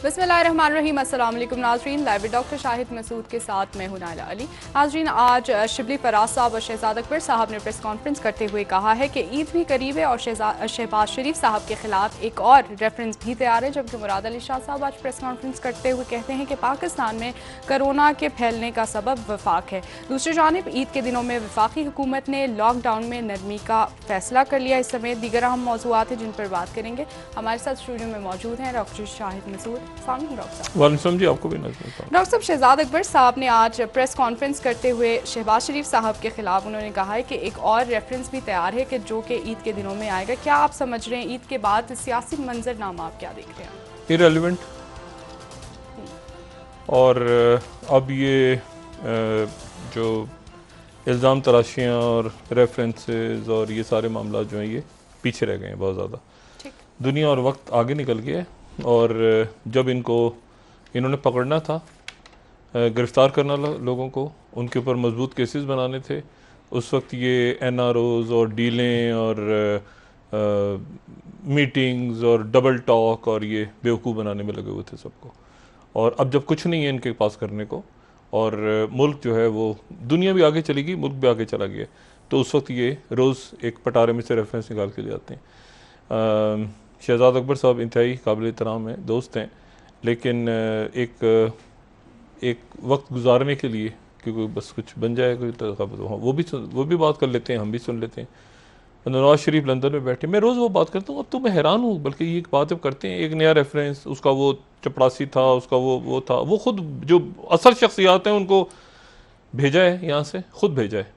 बिस्मिल्लाहिर्रहमानिर्रहीम। अस्सलाम वालेकुम नाज़रीन, लाइव डॉक्टर शाहिद मसूद के साथ मैं हूं नाइला अली। नाज़रीन, आज शिबली फराज साहब और शहजाद अकबर साहब ने प्रेस कॉन्फ्रेंस करते हुए कहा है कि ईद भी करीब है और शहबाज शरीफ साहब के खिलाफ एक और रेफरेंस भी तैयार है। जबकि मुराद अली शाह साहब आज प्रेस कॉन्फ्रेंस करते हुए कहते हैं कि पाकिस्तान में कोरोना के फैलने का सबब वफाक है। दूसरी जानिब ईद के दिनों में वफाकी हुकूमत ने लॉकडाउन में नरमी का फैसला कर लिया। इस समेत दीगर अहम मौज़ूआत हैं जिन पर बात करेंगे। हमारे साथ स्टूडियो में मौजूद हैं डॉक्टर शाहिद मसूद। वालेकुम जी, आपको भी डॉक्टर साहब, शहजाद अकबर साहब ने आज प्रेस कॉन्फ्रेंस करते हुए शहबाज शरीफ साहब के खिलाफ उन्होंने कहा है कि एक और रेफरेंस भी तैयार है कि जो कि ईद के दिनों में आएगा। क्या आप समझ रहे हैं ईद के बाद सियासी मंजरनामा आप क्या देख रहे हैं? इरेलीवेंट। और अब ये जो इल्ज़ाम तराशियाँ और रेफरेंसेस और ये सारे मामला जो हैं ये पीछे रह गए हैं बहुत ज़्यादा। दुनिया और वक्त आगे निकल गया है और जब इन्होंने पकड़ना था, गिरफ़्तार करना लोगों को, उनके ऊपर मजबूत केसेस बनाने थे, उस वक्त ये एनआरओज़ और डीलें और मीटिंग्स और डबल टॉक और ये बेवकूफ़ बनाने में लगे हुए थे सबको। और अब जब कुछ नहीं है इनके पास करने को और मुल्क जो है वो, दुनिया भी आगे चली गई, मुल्क भी आगे चला गया, तो उस वक्त ये रोज़ एक पटारे में से रेफरेंस निकाल के ले आते हैं। शहजाद अकबर साहब इंतहाई काबिल एहतराम हैं, दोस्त हैं, लेकिन एक वक्त गुजारने के लिए क्योंकि बस कुछ बन जाए कोई तो वो भी बात कर लेते हैं, हम भी सुन लेते हैं। नवाज शरीफ लंदन में बैठे, मैं रोज़ वो बात करता हूँ, अब तो मैं हैरान हूँ, बल्कि ये बात जब करते हैं, एक नया रेफरेंस, उसका वो चपड़ासी था, उसका वो था, वो खुद जो असल शख्सियात हैं उनको भेजा है यहाँ से, खुद भेजा है।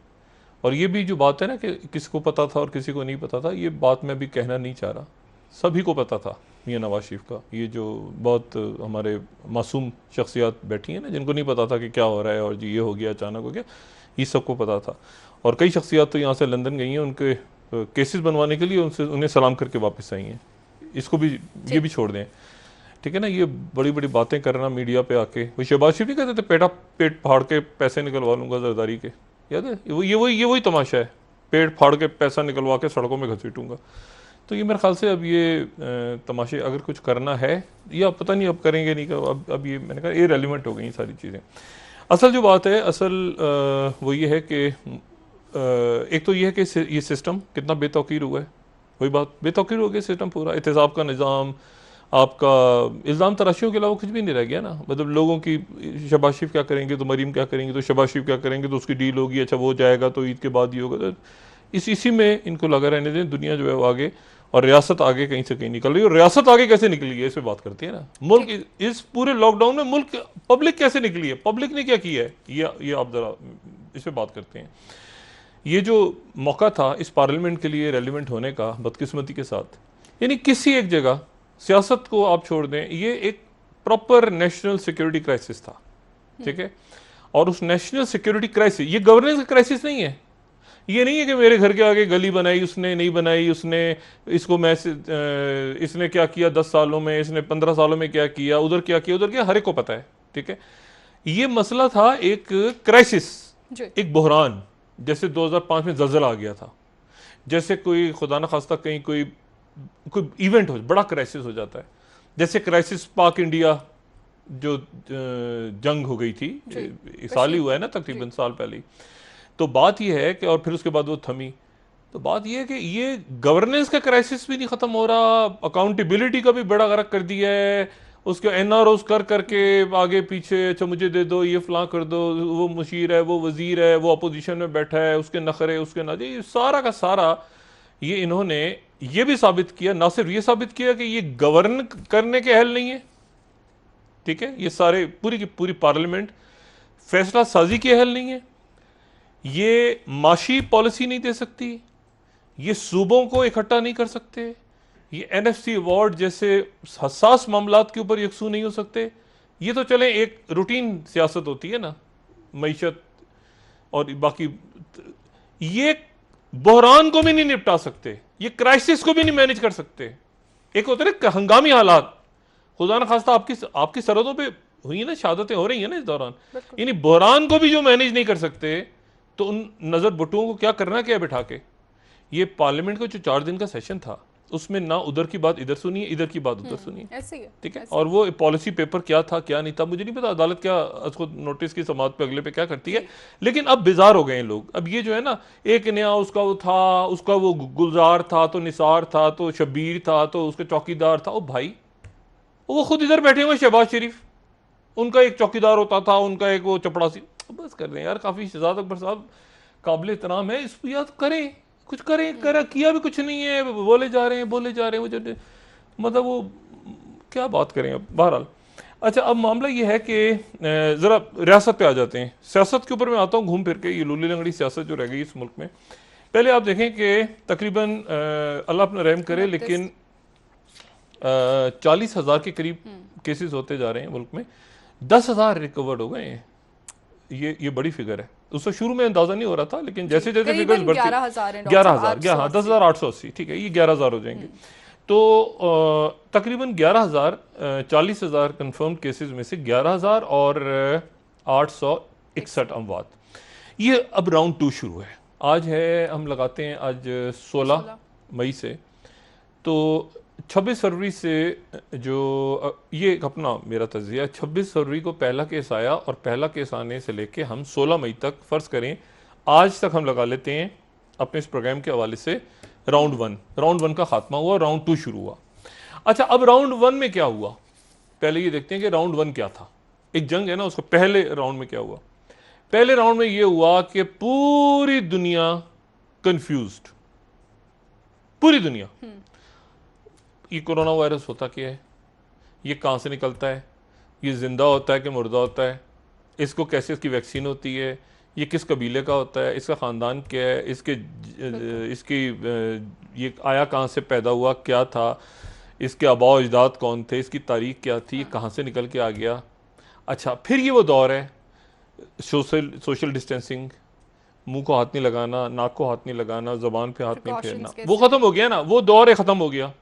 और ये भी जो बात है ना कि किसी को पता था और किसी को नहीं पता था, ये बात मैं भी कहना नहीं चाह रहा, सभी को पता था मियां नवाज शरीफ का। ये जो बहुत हमारे मासूम शख्सियात बैठी हैं ना, जिनको नहीं पता था कि क्या हो रहा है और जी ये हो गया, अचानक हो गया, ये सबको पता था। और कई शख्सियात तो यहाँ से लंदन गई हैं उनके केसेस बनवाने के लिए, उन्हें सलाम करके वापस आई हैं। इसको भी, ये भी छोड़ दें, ठीक है ना। ये बड़ी बड़ी बातें करना मीडिया पे आके, वो शहबाज शरीफ नहीं कहते थे पेट फाड़ के पैसे निकलवा लूँगा जरदारी के, याद है? ये वही तमाशा है, पेट फाड़ के पैसा निकलवा के सड़कों में घसीटूँगा। तो ये मेरे ख्याल से अब ये तमाशे अगर कुछ करना है, या पता नहीं अब करेंगे नहीं कर, अब ये मैंने कहा इररिलेवेंट हो गई सारी चीज़ें। असल जो बात है, असल वो ये है कि एक तो ये है कि ये सिस्टम कितना बेतौकीर हुआ है, वही बात, बेतौकीर हो गया सिस्टम पूरा, एहतसाब का निज़ाम, आपका इल्ज़ाम तराशियों के अलावा कुछ भी नहीं रह गया ना। मतलब लोगों की, शहबाज शरीफ क्या करेंगे तो मरीम क्या करेंगे, तो शहबाज शरीफ क्या करेंगे तो उसकी डील होगी, अच्छा वो जाएगा तो ईद के बाद ही होगा, तो इसी में इनको लगा रहने दें। दुनिया जो है वो आगे, और रियासत आगे कहीं से कहीं निकल रही है। और रियासत आगे कैसे निकली है इस पर बात करती है ना। मुल्क इस पूरे लॉकडाउन में मुल्क, पब्लिक कैसे निकली है, पब्लिक ने क्या किया है, ये आप जरा इस पर बात करते हैं। ये जो मौका था इस पार्लियामेंट के लिए रेलिवेंट होने का, बदकिस्मती के साथ, यानी किसी एक जगह, सियासत को आप छोड़ दें, ये एक प्रॉपर नेशनल सिक्योरिटी क्राइसिस था, ठीक है। और उस नेशनल सिक्योरिटी क्राइसिस, ये गवर्नेंस क्राइसिस नहीं है। ये नहीं है कि मेरे घर के आगे गली बनाई उसने, नहीं बनाई उसने, इसको मैं इसने क्या किया 10 सालों में, इसने 15 सालों में क्या किया, उधर क्या किया, उधर क्या, हर एक को पता है, ठीक है। ये मसला था एक क्राइसिस, एक बहरान, जैसे 2005 में ज़लज़ला आ गया था, जैसे कोई खुदा न खास्ता कहीं कोई इवेंट हो, बड़ा क्राइसिस हो जाता है। जैसे क्राइसिस पाक इंडिया जो जंग हो गई थी, साल ही हुआ है ना, तकरीबन साल पहले। तो बात यह है कि, और फिर उसके बाद वो थमी, तो बात यह है कि ये गवर्नेंस का क्राइसिस भी नहीं ख़त्म हो रहा, अकाउंटेबिलिटी का भी बड़ा गरक कर दिया है, उसके एनआरओज कर करके आगे पीछे, अच्छा मुझे दे दो, ये फलां कर दो, वो मुशीर है, वो वजीर है, वो अपोजिशन में बैठा है, उसके नखरे, उसके नाजे, सारा का सारा ये इन्होंने ये भी साबित किया, ना सिर्फ ये साबित किया कि ये गवर्न करने के अहल नहीं है, ठीक है। ये सारे पूरी की पूरी पार्लियामेंट फैसला साजी के अहल नहीं है, ये माशी पॉलिसी नहीं दे सकती, ये सूबों को इकट्ठा नहीं कर सकते, ये एनएफसी अवार्ड जैसे हसास मामलात के ऊपर यकसू नहीं हो सकते। ये तो चले एक रूटीन सियासत होती है ना, मईशत और बाकी, ये बहरान को भी नहीं निपटा सकते, ये क्राइसिस को भी नहीं मैनेज कर सकते। एक होते ना हंगामी हालात, खुदा न खास्ता आपकी सरहदों पे हुई ना, शहादतें हो रही है ना इस दौरान, यानी बहरान को भी जो मैनेज नहीं कर सकते, तो उन नज़र बटुओं को क्या करना क्या बिठा के। ये पार्लियामेंट का जो 4 दिन का सेशन था, उसमें ना उधर की बात इधर सुनिए, इधर की बात उधर सुनिए, ऐसे ही है, ठीक है। ऐसे और वो पॉलिसी पेपर क्या था क्या नहीं था मुझे नहीं पता, अदालत क्या उसको नोटिस की समात पे अगले पे क्या करती है, लेकिन अब बेजार हो गए हैं लोग। अब ये जो है ना, एक नया उसका वो था, उसका वो गुलजार था, तो निसार था, तो शब्बीर था, तो उसके चौकीदार था। ओ भाई, वो खुद इधर बैठे हुए शहबाज शरीफ, उनका एक चौकीदार होता था, उनका एक वो चपड़ासी। बस कर रहे हैं यार, काफी शहजाद अकबर साहब काबिल एहतराम है, इसको याद करें, कुछ करें, करा किया भी कुछ नहीं है, बोले जा रहे हैं बोले जा रहे हैं, वो जो मतलब वो क्या बात करें अब। बहरहाल, अच्छा, अब मामला ये है कि ज़रा रियासत पे आ जाते हैं। सियासत के ऊपर मैं आता हूँ घूम फिर के, ये लूली लंगड़ी सियासत जो रह गई इस मुल्क में। पहले आप देखें कि तकरीबन अल्लाह अपना रहम करे, लेकिन 40,000 के करीब केसेस होते जा रहे हैं मुल्क में, 10,000 रिकवर्ड हो गए हैं। ये बड़ी फिगर है। उससे शुरू में अंदाजा नहीं हो रहा था, लेकिन जैसे जैसे फिगर्स बढ़ती, 11,000 हाँ, 10,880, ठीक है, ये 11,000 हो जाएंगे। तो तकरीबन 11,000, 40,000 कंफर्म केसेस में से 11,000 और 861 अमवात। ये अब राउंड 2 शुरू है। आज है, हम लगाते हैं आज 16 मई से, तो 26 फरवरी से जो ये एक अपना मेरा तजिया, 26 फरवरी को पहला केस आया, और पहला केस आने से लेके हम 16 मई तक, फ़र्ज़ करें आज तक हम लगा लेते हैं अपने इस प्रोग्राम के हवाले से, राउंड 1 का खात्मा हुआ, राउंड 2 शुरू हुआ। अच्छा, अब राउंड 1 में क्या हुआ, पहले ये देखते हैं कि राउंड 1 क्या था। एक जंग है ना, उसको पहले राउंड में क्या हुआ। पहले राउंड में यह हुआ कि पूरी दुनिया कंफ्यूज्ड, पूरी दुनिया। ये कोरोना वायरस होता क्या है, ये कहाँ से निकलता है, ये जिंदा होता है कि मुर्दा होता है, इसको कैसे इसकी वैक्सीन होती है, ये किस कबीले का होता है, इसका ख़ानदान क्या है, इसकी ये आया कहाँ से, पैदा हुआ क्या था, इसके आबा अजदाद कौन थे, इसकी तारीख क्या थी, ये कहाँ से निकल के आ गया। अच्छा, फिर ये वो दौर है सोशल डिस्टेंसिंग, मुंह को हाथ नहीं लगाना, नाक को हाथ नहीं लगाना, ज़बान पे हाथ नहीं फेरना, वो ख़त्म हो गया ना, वो दौर है, ख़त्म हो गया।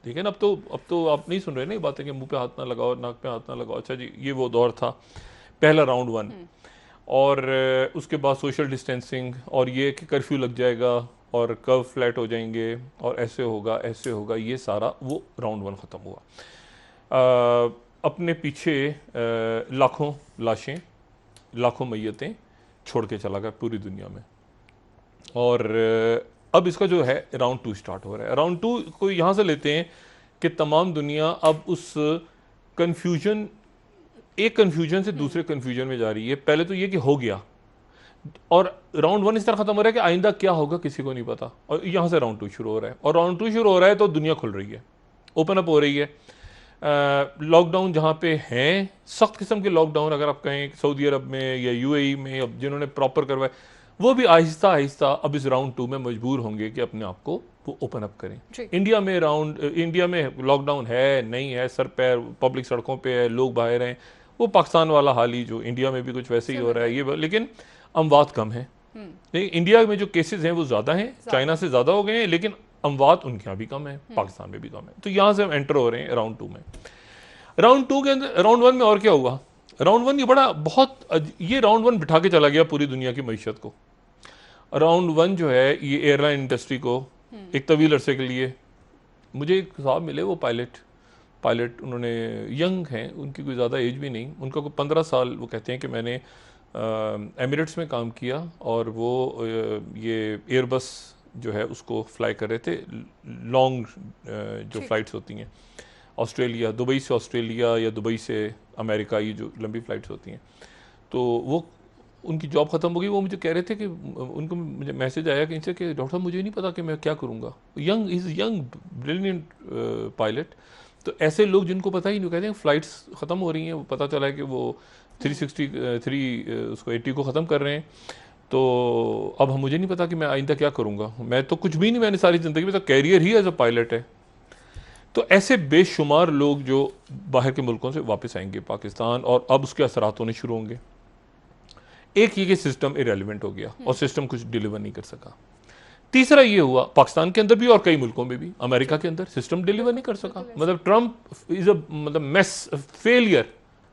ठीक है ना, अब तो आप नहीं सुन रहे ना ये बातें कि मुंह पे हाथ ना लगाओ, नाक पे हाथ ना लगाओ। अच्छा जी, ये वो दौर था, पहला राउंड 1। और उसके बाद सोशल डिस्टेंसिंग, और ये कि कर्फ्यू लग जाएगा और कर्व फ्लैट हो जाएंगे और ऐसे होगा ऐसे होगा, ये सारा वो राउंड 1 ख़त्म हुआ। अपने पीछे लाखों लाशें, लाखों मैयतें छोड़ के चला गया पूरी दुनिया में। और अब इसका जो है राउंड 2 स्टार्ट हो रहा है। राउंड 2 को यहाँ से लेते हैं कि तमाम दुनिया अब उस कन्फ्यूजन, एक कन्फ्यूजन से दूसरे कन्फ्यूजन में जा रही है। पहले तो ये कि हो गया, और राउंड 1 इस तरह खत्म हो रहा है कि आइंदा क्या होगा किसी को नहीं पता, और यहाँ से राउंड 2 शुरू हो रहा है। और राउंड 2 शुरू हो रहा है तो दुनिया खुल रही है, ओपन अप हो रही है। लॉकडाउन जहाँ पे हैं, सख्त किस्म के लॉकडाउन अगर आप कहें सऊदी अरब में या यूएई में, अब जिन्होंने प्रॉपर करवाए, वो भी आहिस्ता आहिस्ता अब इस राउंड 2 में मजबूर होंगे कि अपने आप को वो ओपन अप करें। इंडिया में लॉकडाउन है नहीं है, सर पैर, पब्लिक सड़कों पे है, लोग बाहर हैं, वो पाकिस्तान वाला हाल ही जो इंडिया में भी कुछ वैसे ही हो रहा है ये, लेकिन अमवात कम है। इंडिया में जो केसेस हैं वो ज़्यादा हैं, चाइना से ज़्यादा हो गए हैं, लेकिन अमवात उनके यहाँ भी कम है, पाकिस्तान में भी कम है। तो यहाँ से हम एंटर हो रहे हैं राउंड 2 में। राउंड 2 के अंदर, राउंड 1 में और क्या हुआ, राउंड 1 ये बड़ा बहुत, ये राउंड 1 बिठा के चला गया पूरी दुनिया की मईशत को। राउंड 1 जो है ये एयरलाइन इंडस्ट्री को एक तवील अरसे के लिए, मुझे एक साहब मिले, वो पायलट उन्होंने यंग हैं, उनकी कोई ज़्यादा एज भी नहीं, उनका कोई 15 साल, वो कहते हैं कि मैंने एमिरेट्स में काम किया, और वो ये एयरबस जो है उसको फ्लाई कर रहे थे, लॉन्ग जो फ्लाइट्स होती हैं, ऑस्ट्रेलिया, दुबई से ऑस्ट्रेलिया या दुबई से अमेरिका, ये जो लंबी फ़्लाइट्स होती हैं। तो वो उनकी जॉब ख़त्म हो गई। वो मुझे कह रहे थे कि उनको मुझे मैसेज आया कि इनसे कि डॉक्टर मुझे नहीं पता कि मैं क्या करूँगा। Young brilliant pilot. तो ऐसे लोग जिनको पता ही नहीं, कहते हैं फ़्लाइट्स ख़त्म हो रही हैं, वो पता चला है कि वो 363 उसको 80 को ख़त्म कर रहे हैं, तो अब मुझे नहीं पता कि मैं आइंदा क्या करूँगा। मैं तो कुछ भी नहीं, मैंने सारी ज़िंदगी में तो कैरियर ही एज अ पायलट है। तो ऐसे बेशुमार लोग जो बाहर के मुल्कों से वापस आएंगे पाकिस्तान, और अब उसके असरात होने शुरू होंगे। एक ये कि सिस्टम इरेलीवेंट हो गया और सिस्टम कुछ डिलीवर नहीं कर सका। तीसरा ये हुआ पाकिस्तान के अंदर भी और कई मुल्कों में भी, अमेरिका के अंदर सिस्टम डिलीवर नहीं कर सका। मतलब ट्रम्प इज अ मतलब मेस, फेलियर,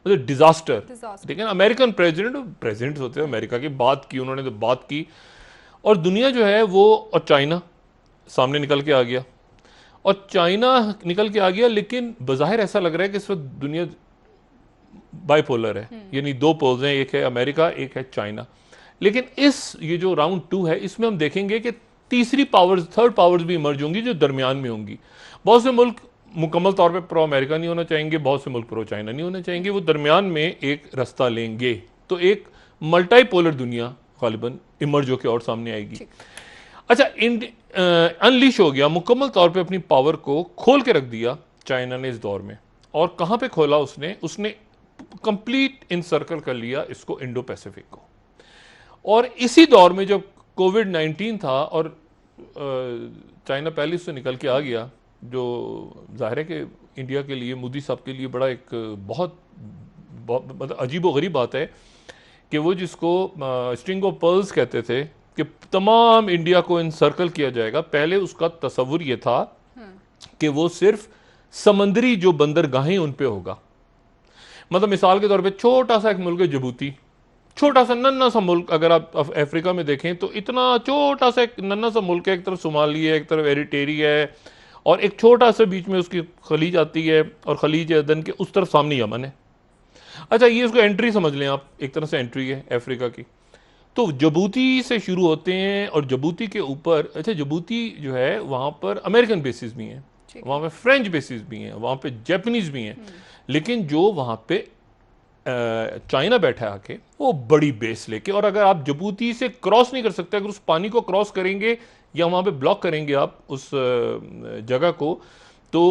मतलब डिजास्टर। ठीक है ना, अमेरिकन प्रेसिडेंट होते हैं अमेरिका की, बात की उन्होंने तो बात की, और दुनिया जो है वो, और चाइना सामने निकल के आ गया, और चाइना निकल के आ गया, लेकिन बज़ाहिर ऐसा लग रहा है कि इस वक्त दुनिया बाइपोलर है, यानी दो पोल्स हैं, एक है अमेरिका, एक है चाइना। लेकिन ये जो राउंड 2 है, इसमें हम देखेंगे कि तीसरी पावर्स, थर्ड पावर्स भी इमर्ज होंगी जो दरमियान में होंगी। बहुत से मुल्क मुकम्मल तौर पे प्रो अमेरिका नहीं होना चाहेंगे, बहुत से मुल्क प्रो चाइना नहीं होना चाहेंगे, वो दरमियान में एक रास्ता लेंगे। तो एक मल्टीपोलर दुनिया गालिबन इमर्ज होकर और सामने आएगी। अच्छा, अनलीश हो गया, मुकम्मल तौर पे अपनी पावर को खोल के रख दिया चाइना ने इस दौर में। और कहाँ पे खोला उसने कंप्लीट इनसर्कल कर लिया इसको, इंडो पैसिफिक को। और इसी दौर में जब कोविड-19 था और चाइना पहले उससे निकल के आ गया, जो जाहिर है कि इंडिया के लिए, मोदी साहब के लिए बड़ा एक बहुत मतलब अजीब व गरीब बात है कि वो जिसको स्ट्रिंग ऑफ पर्ल्स कहते थे कि तमाम इंडिया को इनसर्कल किया जाएगा, पहले उसका तस्वुर ये था कि वो सिर्फ समंदरी जो बंदरगाहें उन पे होगा। मतलब मिसाल के तौर पे छोटा सा एक मुल्क है जिबूती, छोटा सा नन्ना सा मुल्क, अगर आप अफ्रीका में देखें तो इतना छोटा सा एक नन्ना सा मुल्क है, एक तरफ सोमाली है, एक तरफ एरिटेरिया है, और एक छोटा सा बीच में उसकी खलीज आती है, और खलीज अदन के उस तरफ सामने यमन है। अच्छा, ये उसको एंट्री समझ लें आप, एक तरह से एंट्री है अफ्रीका की। तो जिबूती से शुरू होते हैं, और जिबूती के ऊपर, अच्छा जिबूती जो है वहाँ पर अमेरिकन बेसिस भी हैं, वहाँ पे फ्रेंच बेसिस भी हैं, वहाँ पे जापानीज भी हैं, लेकिन जो वहाँ पे चाइना बैठा है आके, वो बड़ी बेस लेके। और अगर आप जिबूती से क्रॉस नहीं कर सकते, अगर उस पानी को क्रॉस करेंगे या वहाँ पे ब्लॉक करेंगे आप उस जगह को, तो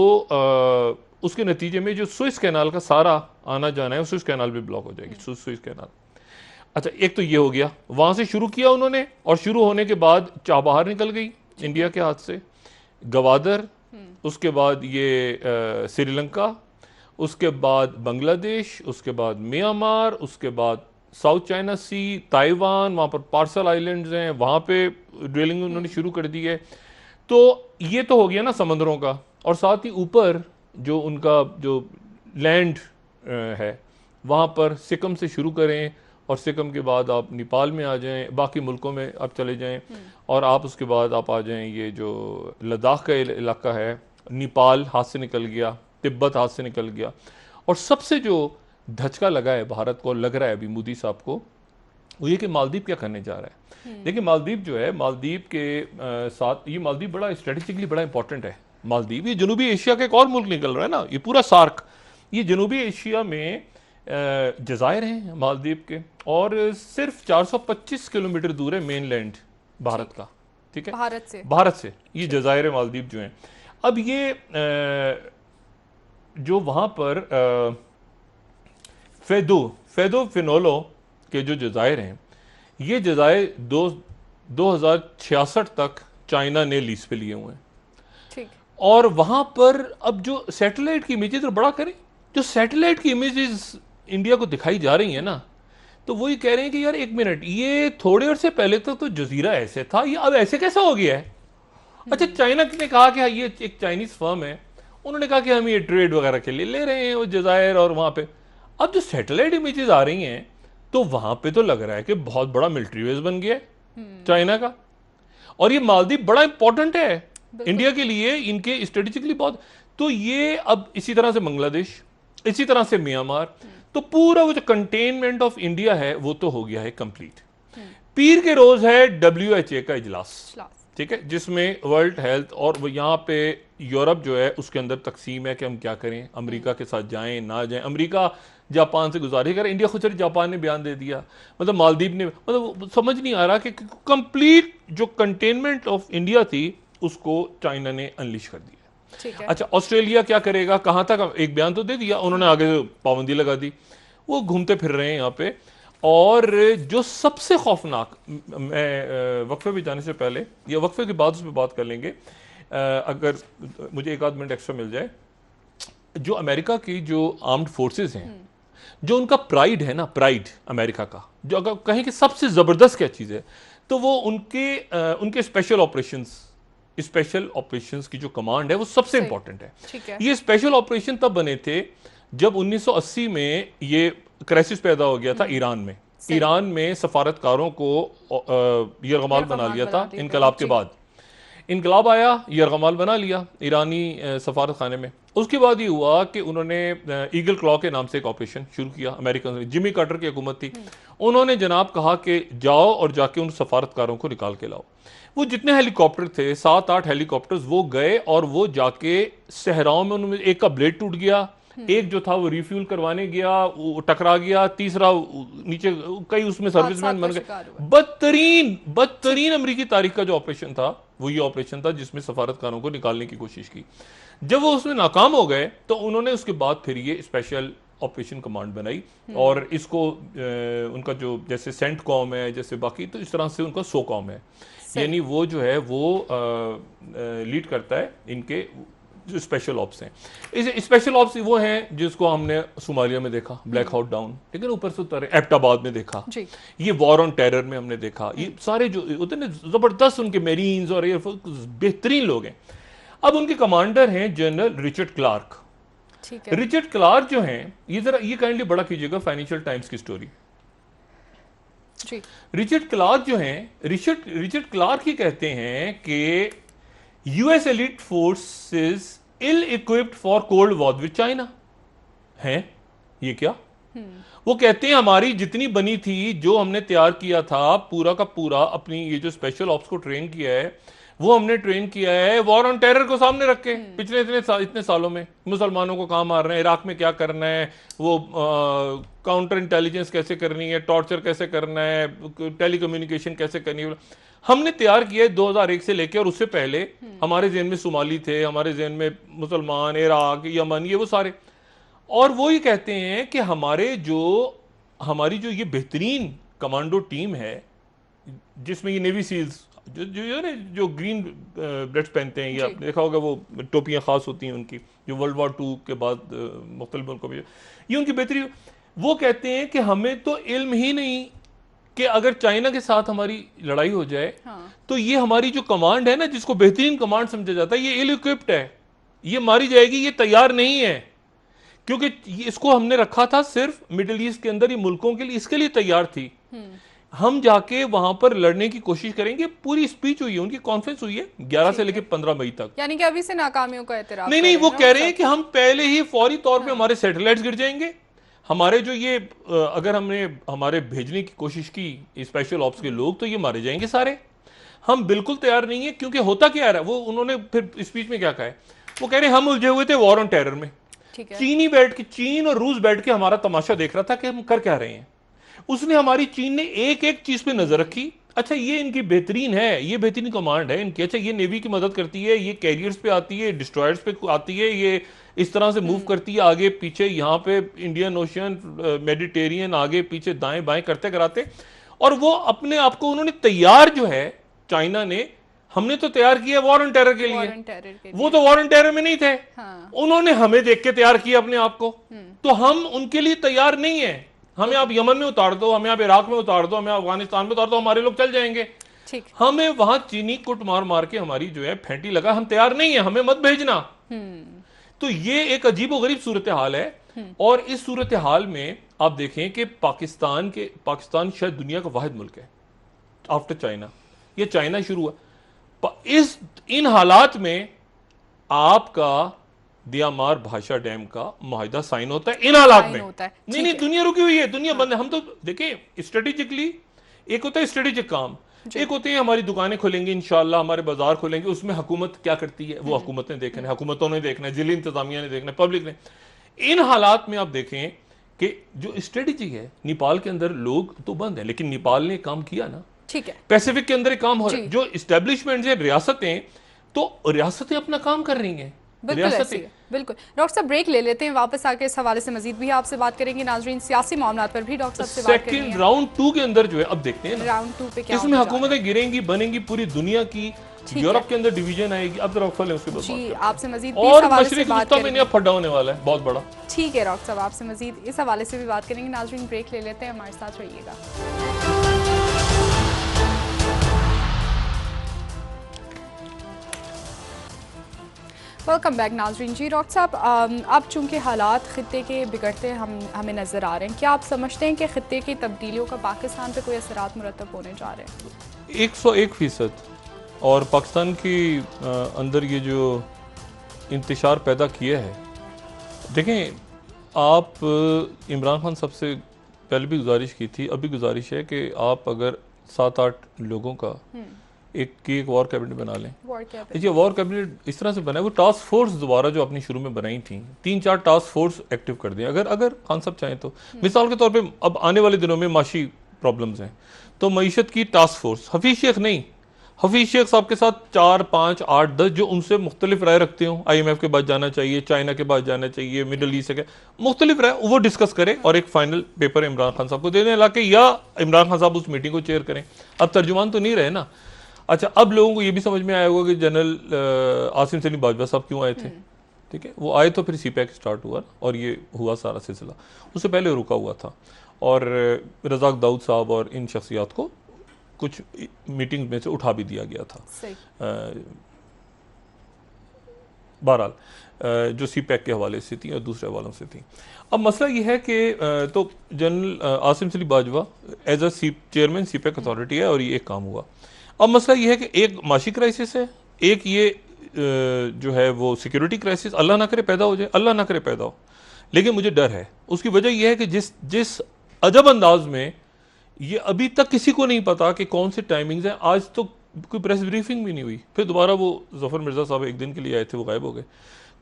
उसके नतीजे में जो सुएज कैनाल का सारा आना जाना है, सुएज कैनाल भी ब्लॉक हो जाएगी, सुएज कैनाल। अच्छा, एक तो ये हो गया, वहाँ से शुरू किया उन्होंने, और शुरू होने के बाद चाबहार निकल गई इंडिया के हाथ से, गवादर, उसके बाद ये श्रीलंका, उसके बाद बांग्लादेश, उसके बाद म्यांमार, उसके बाद साउथ चाइना सी, ताइवान, वहाँ पर पार्सल आइलैंड्स हैं, वहाँ पे ड्रिलिंग उन्होंने शुरू कर दी है। तो ये तो हो गया ना समंदरों का, और साथ ही ऊपर जो उनका जो लैंड है, वहाँ पर सिक्किम से शुरू करें, और सिक्किम के बाद आप नेपाल में आ जाएं, बाकी मुल्कों में आप चले जाएं, और आप उसके बाद आप आ जाएं, ये जो लद्दाख का इलाका है, नेपाल हाथ से निकल गया, तिब्बत हाथ से निकल गया। और सबसे जो धचका लगा है भारत को, लग रहा है अभी मोदी साहब को, वो ये कि मालदीव क्या करने जा रहा है। देखिए, मालदीव जो है, मालदीव के साथ, ये मालदीव बड़ा स्ट्रेटेजिकली बड़ा इंपॉर्टेंट है। मालदीव ये जनूबी एशिया का एक और मुल्क निकल रहा है ना, ये पूरा सार्क, ये जनूबी एशिया में जज़ायर हैं मालदीव के, और सिर्फ 425 किलोमीटर दूर है मेनलैंड भारत का, ठीक है, भारत से ये जज़ायर मालदीव जो हैं। अब ये जो वहाँ पर फेदो फिनोलो के जो जज़ायर हैं, ये जज़ायर 2066 तक चाइना ने लीज पे लिए हुए हैं, ठीक। और वहाँ पर अब जो सैटेलाइट की इमेजेस बड़ा करें, जो सैटेलाइट की इमेजेस इंडिया को दिखाई जा रही है ना, तो वही कह रहे हैं कि यार एक मिनट, ये थोड़े अरसे पहले तक तो जजीरा ऐसे था, ये अब ऐसे कैसा हो गया है। अच्छा, चाइना ने कहा कि ये एक चाइनीज फर्म है, उन्होंने कहा कि हम ये ट्रेड वगैरह के लिए ले रहे हैं वो जजायर, और वहाँ पे अब जो सैटेलाइट इमेजेस आ रही हैं, तो वहाँ पे तो लग रहा है कि बहुत बड़ा मिलिट्री बेस बन गया है चाइना का। और ये मालदीव बड़ा इंपॉर्टेंट है इंडिया के लिए, इनके स्ट्रेटेजिकली बहुत। तो ये अब इसी तरह से बांग्लादेश, इसी तरह से म्यांमार, तो पूरा वो जो कंटेनमेंट ऑफ इंडिया है वो तो हो गया है कंप्लीट। पीर के रोज है WHO का इजलास, ठीक है, जिसमें वर्ल्ड हेल्थ, और यहाँ पे यूरोप जो है उसके अंदर तकसीम है कि हम क्या करें, अमेरिका के साथ जाएं ना जाएं। अमेरिका जापान से गुजारिश करे, इंडिया खुद जापान ने बयान दे दिया, मतलब मालदीव ने, मतलब समझ नहीं आ रहा कि कंप्लीट जो कंटेनमेंट ऑफ इंडिया थी उसको चाइना ने अनलिश कर दिया। अच्छा, ऑस्ट्रेलिया क्या करेगा, कहाँ तक, एक बयान तो दे दिया उन्होंने, आगे पाबंदी लगा दी, वो घूमते फिर रहे हैं यहाँ पे। और जो सबसे खौफनाक, मैं वक्फे पे जाने से पहले या वक्फे के बाद उस पर बात कर लेंगे, अगर मुझे एक आध मिनट एक्स्ट्रा मिल जाए, जो अमेरिका की जो आर्म्ड फोर्सेस हैं, जो उनका प्राइड है ना, प्राइड अमेरिका का, जो अगर कहें कि सबसे ज़बरदस्त क्या चीज़ है, तो वो उनके स्पेशल ऑपरेशंस की जो कमांड है वो सबसे इंपॉर्टेंट है। ये स्पेशल ऑपरेशन तब बने थे जब 1980 में ये क्राइसिस पैदा हो गया था ईरान में सफारतकारों को यरगमाल बना लिया था इनकलाब के बाद। इनकलाब आया, यरगमाल बना लिया ईरानी सफारत खाने में। उसके बाद ये हुआ कि उन्होंने ईगल क्लॉ के नाम से एक ऑपरेशन शुरू किया। अमेरिकन जिमी कार्टर की हुकूमत थी, उन्होंने जनाब कहा कि जाओ और जाके उन सफारतकारों को निकाल के लाओ। वो जितने हेलीकॉप्टर थे, 7-8 हेलीकॉप्टर्स, वो गए और वो जाके सहराओं में, उनमें एक का ब्लेड टूट गया, एक जो था वो रिफ्यूल करवाने गया, वो टकरा गया, तीसरा नीचे, कई उसमें सर्विसमैन मर गए। बदतरीन अमेरिकी तारीख का जो ऑपरेशन था वो ये ऑपरेशन था जिसमें सफारतकारों को निकालने की कोशिश की। जब वो उसमें नाकाम हो गए तो उन्होंने उसके बाद फिर ये स्पेशल ऑपरेशन कमांड बनाई और इसको उनका जो जैसे सेंट कॉम है, जैसे बाकी, तो इस तरह से उनका सो कॉम है, यानी वो जो है वो लीड करता है इनके जो स्पेशल ऑप्स हैं। इस स्पेशल ऑप्स वो हैं जिसको हमने सोमालिया में देखा, ब्लैक हाउट डाउन, ठीक है ना, ऊपर से उतर, एबटाबाद में देखा, ये वॉर ऑन टेरर में हमने देखा। ये सारे जो होते हैं जबरदस्त, उनके मेरीन्स और एयरफोर्स बेहतरीन लोग हैं। अब उनके कमांडर हैं general Richard Clarke. Richard Clarke जो हैं, ये जरा ये काइंडली बड़ा कीजिएगा, फाइनेंशियल टाइम्स की स्टोरी। रिचर्ड क्लार्क जो हैं, रिचर्ड क्लार्क ही कहते हैं कि US elite forces ill equipped for cold war with China हैं। ये क्या? वो कहते हैं हमारी जितनी बनी थी, जो हमने तैयार किया था पूरा का पूरा, अपनी ये जो स्पेशल ऑप्स को ट्रेन किया है, वो हमने ट्रेन किया है वॉर ऑन टेरर को सामने रख के। पिछले इतने सालों में मुसलमानों को कहाँ मार रहे हैं, इराक में क्या करना है, वो काउंटर इंटेलिजेंस कैसे करनी है, टॉर्चर कैसे करना है, टेलीकम्युनिकेशन कैसे करनी है, हमने तैयार किया है 2001 से लेके। और उससे पहले हमारे जेन में सोमाली थे, हमारे जेन में मुसलमान, इराक, यमन, ये वो सारे। और वो ही कहते हैं कि हमारी जो ये बेहतरीन कमांडो टीम है, जिसमें ये नेवी सील्स जो ग्रीन ब्लेड्स पहनते हैं, ये आपने देखा होगा, वो टोपियां खास होती हैं उनकी, जो वर्ल्ड वॉर 2 के बाद मुख्तलिफ मुल्कों में, ये उनकी बेहतरी। वो कहते हैं कि हमें तो इल्म ही नहीं कि अगर चाइना के साथ हमारी लड़ाई हो जाए, तो ये हमारी जो कमांड है ना, जिसको बेहतरीन कमांड समझा जाता है, ये इल इक्विप्ड है, ये मारी जाएगी, ये तैयार नहीं है, क्योंकि इसको हमने रखा था सिर्फ मिडिल ईस्ट के अंदर ही मुल्कों के लिए, इसके लिए तैयार थी। हम जाके वहां पर लड़ने की कोशिश करेंगे। पूरी स्पीच हुई है, उनकी कॉन्फ्रेंस हुई है 11 से लेकर 15 मई तक, यानी कि अभी से नाकामियों का एतराफ नहीं, वो कह रहे हैं कि हम पहले ही फौरी तौर पे हमारे सैटेलाइट्स गिर जाएंगे, हमारे जो ये अगर हमने हमारे भेजने की कोशिश की स्पेशल ऑप्स के लोग, तो ये मारे जाएंगे सारे। हम बिल्कुल तैयार नहीं है, क्योंकि होता क्या रहा है, वो उन्होंने फिर स्पीच में क्या कहा है, वो कह रहे हैं हम उलझे हुए थे वॉर ऑन टेरर में। चीन और रूस बैठ के हमारा तमाशा देख रहा था कि हम कर क्या रहे हैं। उसने हमारी चीन ने एक एक चीज पे नजर रखी। अच्छा, ये इनकी बेहतरीन है, ये बेहतरीन कमांड है इनकी। अच्छा, ये नेवी की मदद करती है, ये कैरियर्स पे आती है, डिस्ट्रॉयर्स पे आती है, ये इस तरह से मूव करती है आगे पीछे, यहाँ पे इंडियन ओशियन, मेडिटेरियन, आगे पीछे दाएं बाएं करते कराते। और वो अपने आप को उन्होंने तैयार, जो है चाइना ने, हमने तो तैयार किया वॉर ऑन टेरर के लिए, वो तो वॉर ऑन टेरर में नहीं थे। उन्होंने हमें देख के तैयार किया अपने आप को, तो हम उनके लिए तैयार नहीं है। हमें आप यमन में उतार दो, हमें आप इराक में उतार दो, हमें अफगानिस्तान में उतार दो, हमारे लोग चल जाएंगे। हमें वहां चीनी कुट मार मार के हमारी जो है फेंटी लगा, हम तैयार नहीं है, हमें मत भेजना। तो ये एक अजीबोगरीब सूरत हाल है। और इस सूरत हाल में आप देखें कि पाकिस्तान शायद दुनिया का वाहिद मुल्क है आफ्टर चाइना, ये चाइना शुरू हुआ इन हालात में आपका दियामार भाषा डैम का मुआहिदा साइन होता है इन हालात में। नहीं, दुनिया रुकी हुई है, दुनिया बंद है। हम तो देखें स्ट्रेटेजिकली, एक होता है स्ट्रेटेजिक काम, एक होते हैं हमारी दुकानें खुलेंगी इंशाल्लाह, हमारे बाजार खुलेंगे, उसमें हुकूमत क्या करती है वो हुकूमत ने देखना है, हुकूमतों ने देखना है, जिली इंतजामिया ने देखना है, पब्लिक ने। इन हालात में आप देखें कि जो स्ट्रेटेजी है, नेपाल के अंदर लोग तो बंद है, लेकिन नेपाल ने काम किया ना, ठीक है, पैसिफिक के अंदर एक काम हो रहा है। जो इस्टेब्लिशमेंट है, रियासतें, तो रियासतें अपना काम कर रही हैं। बिल्कुल डॉक्टर साहब, ब्रेक ले लेते हैं, वापस आके इस हवाले से मजीद भी आपसे बात करेंगे। नाजरीन, सियासी मामलात पर भी डॉक्टर साहब से बात करेंगे। सेकंड राउंड 2 के अंदर जो है, अब देखते हैं राउंड 2 पे क्या इसमें हुकूमतें गिरेंगी, बनेंगी पूरी दुनिया की, यूरोप के अंदर डिवीजन आएगी। अब जरा फल है उसके बाद जी, आपसे मजीद और मशरिक में नया फड्डा होने वाला है बहुत बड़ा। ठीक है डॉक्टर साहब, आपसे मजीद इस हवाले से भी बात करेंगे। नाजरीन, ब्रेक ले लेते हैं, हमारे साथ रहिएगा। वेलकम बैक नाजरीन। जी डॉक्टर साहब, अब चूंकि हालात ख़ित्ते के बिगड़ते हमें नज़र आ रहे हैं, क्या आप समझते हैं कि ख़ित्ते की तब्दीलियों का पाकिस्तान पे कोई असरात मुरतब होने जा रहे हैं? 101%। और पाकिस्तान की अंदर ये जो इंतशार पैदा किया है, देखें आप इमरान खान साहब से पहले भी गुजारिश की थी, अभी गुजारिश है कि आप अगर 7-8 लोगों का एक वॉर कैबिनेट बना लें। देखिए वॉर कैबिनेट इस तरह से बना है, वो टास्क फोर्स दोबारा जो अपनी शुरू में बनाई थी 3-4 टास्क फोर्स एक्टिव कर दें अगर खान साहब चाहें तो। मिसाल के तौर पे अब आने वाले दिनों में माशी प्रॉब्लम्स हैं तो मईशत की टास्क फोर्स, हफीज शेख नहीं, हफीज शेख साहब के साथ 4, 5, 8, 10 जो उनसे मुख्तलिफ राय रखते हो, IMF के बाद जाना चाहिए, चाइना के बाद जाना चाहिए, मिडल ईस्ट के मुख्तलिफ राय, वो डिस्कस करें और एक फाइनल पेपर इमरान खान साहब को देने लाके, या इमरान खान साहब उस मीटिंग को चेयर करें। अब तर्जुमान तो नहीं रहे ना। अच्छा, अब लोगों को ये भी समझ में आया होगा कि जनरल आसिम सलीम बाजवा साहब क्यों आए थे। ठीक है, वो आए तो फिर CPAC स्टार्ट हुआ और ये हुआ सारा सिलसिला, उससे पहले रुका हुआ था। और रज़ाक दाऊद साहब और इन शख्सियात को कुछ मीटिंग में से उठा भी दिया गया था। बहरहाल जो CPAC के हवाले से थी और दूसरे हवालों से थी। अब मसला ये है कि तो general Asim Saleem Bajwa as a chairman CPAC authority है और ये एक काम हुआ। अब मसला ये है कि एक माशी क्राइसिस है, एक ये जो है वो सिक्योरिटी क्राइसिस, अल्लाह ना करे पैदा हो जाए, अल्लाह ना करे पैदा हो, लेकिन मुझे डर है। उसकी वजह यह है कि जिस अजब अंदाज में ये अभी तक किसी को नहीं पता कि कौन से टाइमिंग्स हैं। आज तो कोई प्रेस ब्रीफिंग भी नहीं हुई, फिर दोबारा वो जफर मिर्ज़ा साहब एक दिन के लिए आए थे, वो गायब हो गए।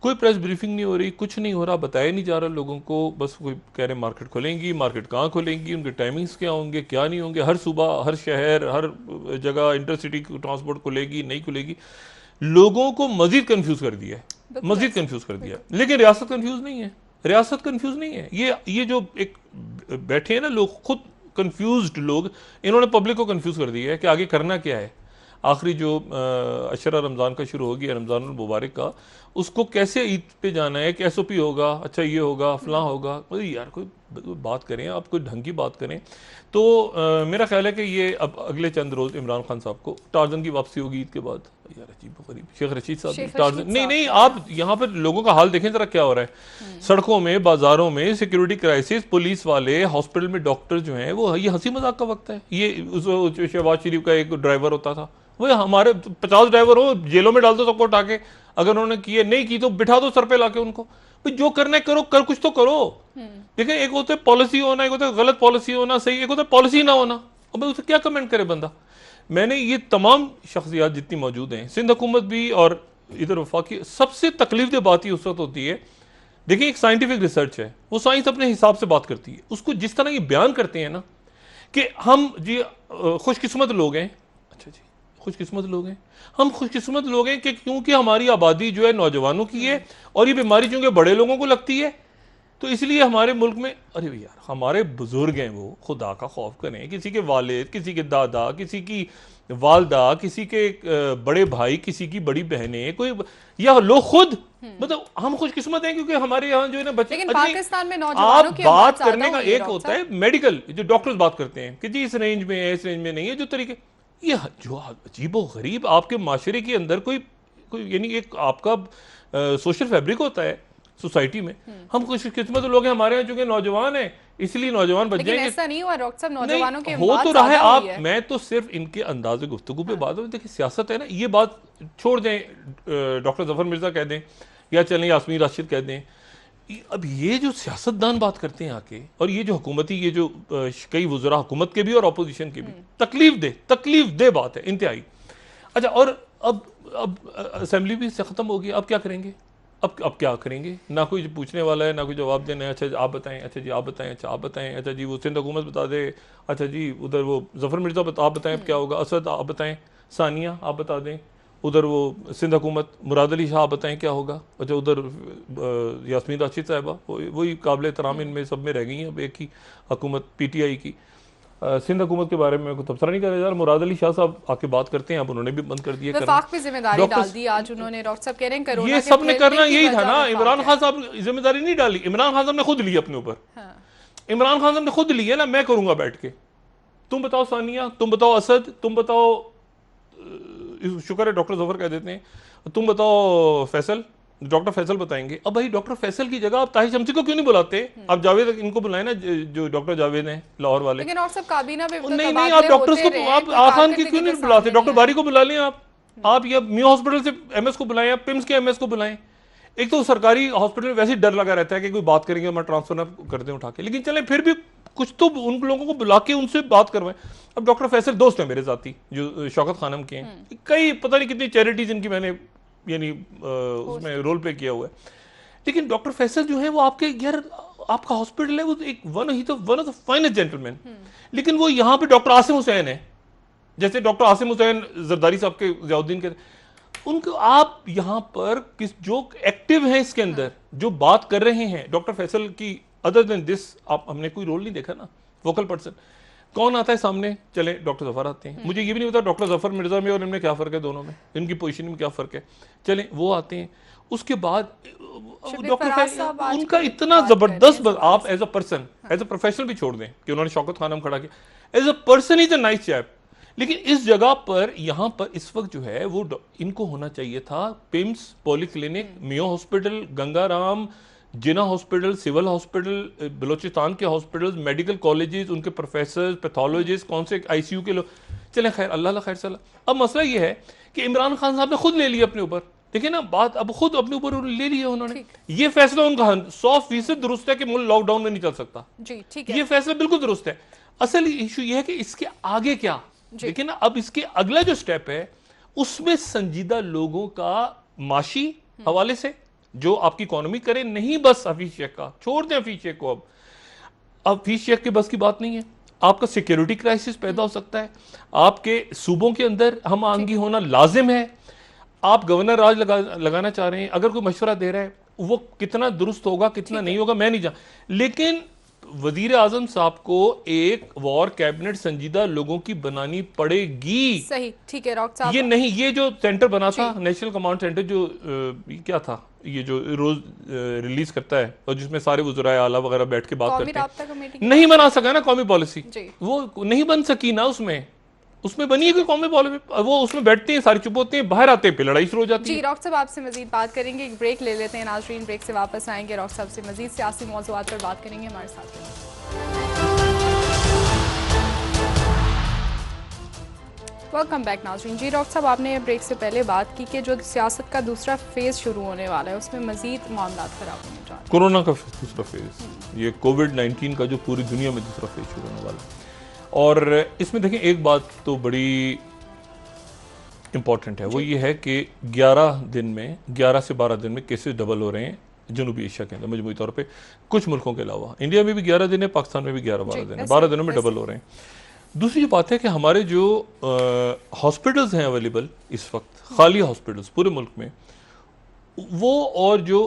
कोई प्रेस ब्रीफिंग नहीं हो रही, कुछ नहीं हो रहा, बताया नहीं जा रहा लोगों को। बस कोई कह रहे मार्केट खोलेंगी, मार्केट कहाँ खोलेंगी, उनके टाइमिंग्स क्या होंगे, क्या नहीं होंगे, हर सुबह, हर शहर, हर जगह इंटरसिटी ट्रांसपोर्ट खुलेगी, नहीं खुलेगी। लोगों को मजीद कन्फ्यूज़ कर दिया है, मजीद कन्फ्यूज़ कर दिया है। लेकिन रियासत कन्फ्यूज़ नहीं है, रियासत कन्फ्यूज़ नहीं है। ये जो एक बैठे हैं ना लोग, खुद कन्फ्यूज्ड लोग, इन्होंने पब्लिक को कन्फ्यूज़ कर दिया है कि आगे करना क्या है। आखिरी जो अशरा रमज़ान का शुरू हो गया, रमज़ान मुबारक का, उसको कैसे ईद पे जाना है, कि SOP होगा, अच्छा ये होगा, फलां होगा। अरे यार कोई बात करें, आप कोई ढंग की बात करें। तो मेरा ख्याल है कि ये अब अगले चंद रोज़ इमरान खान साहब को, टार्जन की वापसी होगी ईद के बाद। यार अजीब गरीब शेख रशीद साहब टार्जन, नहीं आप यहाँ पर लोगों का हाल देखें जरा क्या हो रहा है। सड़कों में, बाजारों में सिक्योरिटी क्राइसिस, पुलिस वाले, हॉस्पिटल में डॉक्टर जो हैं, वो ये हंसी मजाक का वक्त है। ये शहबाज शरीफ का एक ड्राइवर होता था, वो हमारे 50 ड्राइवर हो, जेलों में डाल दो सबको उठा के, अगर उन्होंने किए नहीं की तो बिठा दो सर पे लाके उनको। भाई जो करना है करो, कर कुछ तो करो। देखिए एक होता है पॉलिसी होना, एक होता है गलत पॉलिसी होना, सही, एक होता है पॉलिसी ना होना। अब उसे क्या कमेंट करे बंदा। मैंने ये तमाम शख्सियात जितनी मौजूद हैं, सिंध हुकूमत भी और इधर वफाकी, सबसे तकलीफ बात ही उस वक्त होती है। देखिए एक साइंटिफिक रिसर्च है, वो साइंस अपने हिसाब से बात करती है। उसको जिस तरह ये बयान करते हैं ना कि हम जी खुशकिस्मत लोग हैं, अच्छा जी खुशकिस्मत लोग हैं, हम खुशकिस्मत लोग हैं कि क्योंकि हमारी आबादी जो है नौजवानों की है और ये बीमारी चूंकि बड़े लोगों को लगती है, तो इसलिए हमारे मुल्क में, अरे यार हमारे बुजुर्ग हैं, वो खुदा का खौफ करें, किसी के वालिद, किसी के दादा, किसी की वालदा, किसी के बड़े भाई, किसी की बड़ी बहनें, कोई या लोग खुद, मतलब हम खुशकिस्मत हैं क्योंकि हमारे यहाँ जो है ना बच्चे। लेकिन पाकिस्तान में नौजवानों की बात करने का एक होता है मेडिकल, जो डॉक्टर्स बात करते हैं कि जी इस रेंज में है, इस रेंज में नहीं है, जो तरीके, ये जो अजीब व गरीब आपके माशरे के अंदर कोई यानी एक आपका सोशल फैब्रिक होता है सोसाइटी में। हम खुशकिस्मत लोग हैं, हमारे यहाँ चूंकि नौजवान है इसलिए नौजवान बच जाएंगे। ऐसा नहीं हुआ डॉक्टर साहब, नौजवानों के हो तो रहा है। आप, मैं तो सिर्फ इनके अंदाज़े गुफ्तगू पे बात हो। देखिए सियासत है ना, ये बात छोड़ दें, डॉक्टर जफर मिर्जा कह दें या चलें यास्मीन राशिद कह दें। अब ये जो सियासतदान बात करते हैं आके, और ये जो हुकूमती, ये जो कई वज़रा हुकूमत के भी और अपोजिशन के भी, तकलीफ दे बात है इंतहाई। अच्छा, और अब असेंबली भी ख़त्म हो गई, अब क्या करेंगे? अब क्या करेंगे? ना कोई पूछने वाला है, ना कोई जवाब देना है। अच्छा आप बताएं, अच्छा जी आप बताएं, अच्छा आप बताएं, अच्छा जी वो सिंध हुकूमत बता दे, अच्छा जी उधर वो जफर मिर्ज़ा आप बताएं क्या होगा, असद आप बताएं, सानिया आप बता दें, उधर वो सिंध हुकूमत मुराद अली शाह बताएं क्या होगा, अच्छा उधर यास्मीन राशिद साहिबा वही काबिल एहतराम इनमें सब में रह गई हैं। अब एक ही हुकूमत PTI की सिंध हुकूमत के बारे में कोई तबसरा नहीं कर रहा। मुराद अली शाह साहब आके बात करते हैं, अब उन्होंने भी बंद कर दिया। वफाक पे जिम्मेदारी डाल दी आज उन्होंने, डॉक्टर साहब कह रहे हैं कोरोना ये सब ने करना यही था ना। इमरान खान साहब जिम्मेदारी नहीं डाली, इमरान खान साहब ने खुद ली अपने ऊपर। इमरान खान साहब ने खुद ली है ना, मैं करूंगा बैठ के, तुम बताओ सानिया, तुम बताओ असद, तुम बताओ, शुक्र है डॉक्टर जफर कह देते हैं, तुम बताओ फैसल, डॉक्टर फैसल बताएंगे। अब भाई डॉक्टर फैसल की जगह आप ताहिर शमसी को क्यों नहीं बुलाते? आप जावेद इनको बुलाए ना, जो डॉक्टर जावेद हैं लाहौर वाले। लेकिन और सब काबीना में नहीं, आप डॉक्टर्स को, आप आखान की क्यों नहीं बुलाते? डॉक्टर बारी को बुला लें आप, आप या मियो हॉस्पिटल से एमएस को बुलाएं या पिम्स के एमएस को बुलाएं। एक तो सरकारी हॉस्पिटल में वैसे ही डर लगा रहता है कि कोई बात करेंगे मैं ट्रांसफर ना कर दें उठा के, लेकिन चले फिर भी कुछ तो उन लोगों को बुला के उनसे बात करवाएं। अब डॉक्टर फैसल दोस्त हैं मेरे साथी जो शौकत खानम के हैं, कई पता नहीं कितनी चैरिटीज इनकी मैंने यानी उसमें रोल प्ले किया हुआ है, लेकिन डॉक्टर फैसल जो है वो आपके यार आपका हॉस्पिटल है, वो एक one of the finest gentleman, लेकिन वो यहाँ पे डॉक्टर आसिम हुसैन है, जैसे डॉक्टर आसिम हुसैन जरदारी साहब के जियाउद्दीन के, उनको आप यहाँ पर किस जो एक्टिव हैं इसके अंदर जो बात कर रहे हैं डॉक्टर फैसल की, अदर देन दिस आप हमने कोई रोल नहीं देखा ना, वोकल पर्सन कौन आता है सामने, चले डॉक्टर जफर आते हैं, मुझे ये भी नहीं पता डॉक्टर जफर मिर्जा में और इनमें क्या फर्क है, दोनों में इनकी पोजीशन में क्या फर्क है, चले वो आते हैं। उसके बाद डॉक्टर फैसल उनका इतना जबरदस्त, आप as a person as a professional भी छोड़ दें कि उन्होंने शौकत खानम खड़ा किया, as a person is a nice chap, लेकिन इस जगह पर यहाँ पर इस वक्त जो है वो इनको होना चाहिए था पिम्स, पॉलीक्लिनिक, मियो हॉस्पिटल, गंगाराम, जिना हॉस्पिटल, सिविल हॉस्पिटल, बलोचिस्तान के हॉस्पिटल, मेडिकल कॉलेजेस, उनके प्रोफेसर, पैथोलॉजिस्ट, कौन से आईसीयू के लोग, चलें खैर अल्लाह खैर सला। अब मसला ये है कि इमरान खान साहब ने खुद ले लिया अपने ऊपर, देखिए ना बात, अब खुद अपने ऊपर ले लिया उन्होंने, ये फैसला उनका 100% दुरुस्त है कि मुल्क लॉकडाउन में नहीं चल सकता जी, ठीक है, ये फैसला बिल्कुल दुरुस्त है। असल इशू ये है कि इसके आगे क्या, देखिए ना अब इसके अगला जो स्टेप है उसमें संजीदा लोगों का माशी हवाले से जो आपकी इकोनॉमी करे, नहीं बस हफीज शेख का, छोड़ दें हफीज शेख को, अब हफीज शेख के बस की बात नहीं है, आपका सिक्योरिटी क्राइसिस पैदा हो सकता है, आपके सूबों के अंदर हम आंगी होना लाजिम है, आप गवर्नर राज लगाना चाह रहे हैं, अगर कोई मशवरा दे रहा है वो कितना दुरुस्त होगा कितना नहीं होगा मैं नहीं जान, लेकिन वजीर आजम साहब को एक वॉर कैबिनेट संजीदा लोगों की बनानी पड़ेगी। सही, ठीक है डॉक्टर साहब, ये नहीं ये जो सेंटर बना था नेशनल कमांड सेंटर जो क्या था ये जो रोज रिलीज करता है और जिसमें सारे वज़राए आला वगैरह बैठ के बात करते हैं, नहीं बना सका ना कौमी पॉलिसी, वो नहीं बन सकी ना, उसमें बनी है कोई कौमी पॉलिसी, वो उसमें बैठते हैं सारे चुप होते हैं, बाहर आते हैं फिर लड़ाई शुरू हो जाती है। जी डॉक्टर साहब आपसे मजीद बात करेंगे, एक ब्रेक ले लेते हैं नाज़रीन, ब्रेक से वापस आएंगे, डॉक्टर साहब से मजीद सियासी मौज़ूआत पर बात करेंगे, हमारे साथ रहें। वेलकम बैक नाज़रीन। जी डॉक्टर साहब आपने ब्रेक से पहले बात की कि जो सियासत का दूसरा फेज़ शुरू होने वाला है उसमें मजीद मामला खराब होने जा रहे हैं, कोरोना का दूसरा फेज़, ये कोविड-19 का जो पूरी दुनिया में दूसरा फेज़ शुरू होने वाला है, और इसमें देखें एक बात तो बड़ी इंपॉर्टेंट है, वो ये है कि 11 से 12 दिन में केसेस डबल हो रहे हैं जनूबी एशिया के अंदर मजमूई तौर पे, कुछ मुल्कों के अलावा, इंडिया में भी 11 दिन है, पाकिस्तान में भी 11-12 दिन है, 12 दिनों में डबल हो रहे हैं। दूसरी जो बात है कि हमारे जो हॉस्पिटल्स हैं अवेलेबल इस वक्त, खाली हॉस्पिटल्स पूरे मुल्क में, वो और जो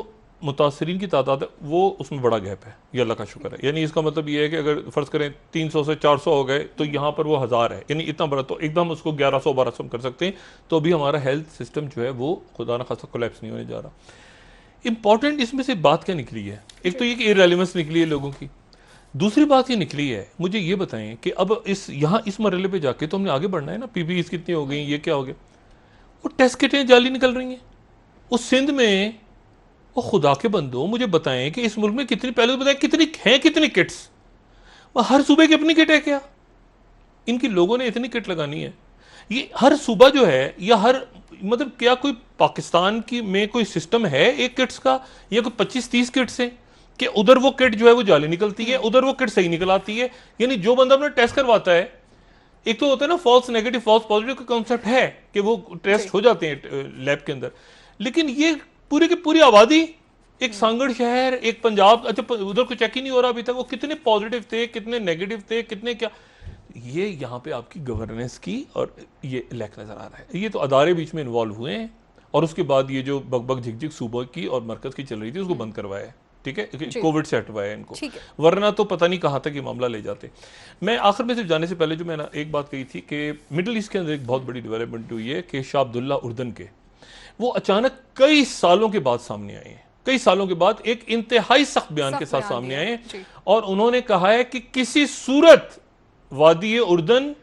मुतासरीन की तादाद है वो उसमें बड़ा गैप है, ये अल्लाह का शुक्र है, यानी इसका मतलब ये है कि अगर फ़र्ज़ करें 300 से 400 हो गए तो यहाँ पर वो 1000 है, यानी इतना बड़ा, तो एकदम उसको 1100-1200 कर सकते हैं, तो अभी हमारा हेल्थ सिस्टम जो है वो खुदा न खासा कोलैप्स नहीं होने जा रहा। इंपॉर्टेंट इसमें से बात क्या निकली है, एक तो ये कि इररेलेवेंस निकली है लोगों की, दूसरी बात ये निकली है, मुझे ये बताएं कि अब इस मरहले पे जाके तो हमने आगे बढ़ना है ना, पीपीईज़ कितनी हो गई, ये क्या हो गया, वो टेस्ट किटें जाली निकल रही हैं, उस सिंध में वो खुदा के बंदो मुझे बताएं कि इस मुल्क में कितनी, पहले तो बताएं कितनी हैं, कितनी किट्स, वो हर सूबे की अपनी किट है क्या, इनकी लोगों ने इतनी किट लगानी है, ये हर सूबा जो है या हर मतलब क्या कोई पाकिस्तान की में कोई सिस्टम है एक किट्स का, या कोई 25-30 किट्स हैं कि उधर वो किट जो है वो जाली निकलती है, उधर वो किट सही निकल आती है, यानी जो बंदा अपना टेस्ट करवाता है, एक तो होता है ना फॉल्स नेगेटिव फॉल्स पॉजिटिव का कॉन्सेप्ट है कि वो टेस्ट हो जाते हैं लैब के अंदर, लेकिन ये पूरी की पूरी आबादी, एक सांगड़ शहर, एक पंजाब, अच्छा उधर कोई चेक ही नहीं हो रहा अभी तक, वो कितने पॉजिटिव थे, कितने नेगेटिव थे, कितने क्या, ये यहाँ पे आपकी गवर्नेंस की और ये लैक नजर आ रहा है। ये तो अदारे बीच में इन्वॉल्व हुए हैं और उसके बाद ये जो बग झिक सूबा की और मरकज की चल रही थी उसको बंद करवाया है, ठीक है, कोविड से हटवाया इनको, वरना तो पता नहीं कहाँ तक ये मामला ले जाते। मैं आखिर में सिर्फ जाने से पहले जो मैंने एक बात कही थी कि मिडिल ईस्ट के अंदर एक बहुत बड़ी डेवलपमेंट हुई है कि शाह अब्दुल्ला उर्दन के, वो अचानक कई सालों के बाद सामने आए हैं, कई सालों के बाद एक इंतहाई सख्त बयान के साथ सामने आए हैं और उन्होंने कहा है कि किसी सूरत वादी उर्दन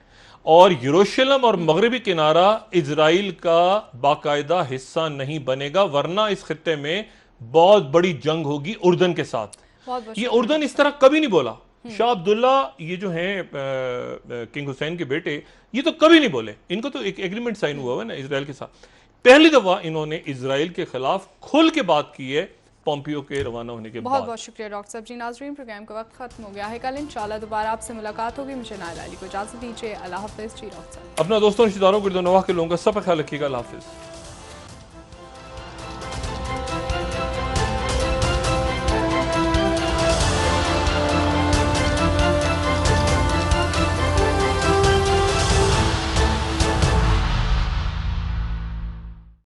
और यरूशलेम और मगरबी किनारा इजराइल का बाकायदा हिस्सा नहीं बनेगा, वरना इस खित्ते में बहुत बड़ी जंग होगी उर्दन के साथ। ये उर्दन इस तरह कभी नहीं बोला, शाह अब्दुल्ला ये जो हैं किंग हुसैन के बेटे, ये तो कभी नहीं बोले, इनको तो एक एग्रीमेंट साइन हुआ है ना इसराइल के साथ। पहली दफा इन्होंने इसराइल के खिलाफ खुल के बात की है पोम्पियो के रवाना होने के बाद। बहुत बहुत शुक्रिया डॉक्टर साहब जी। नाजरीन, प्रोग्राम का वक्त खत्म हो गया है। कल इंशाल्लाह दोबारा आपसे मुलाकात होगी। मुझे नाइला अली को इजाजत दीजिए। अल्लाह हाफिज़ जी। डॉक्टर साहब अपना दोस्तों रिश्तेदारों गिरदोनवाह के लोगों का सब ख्याल रखिएगा। अल्लाह हाफिज़।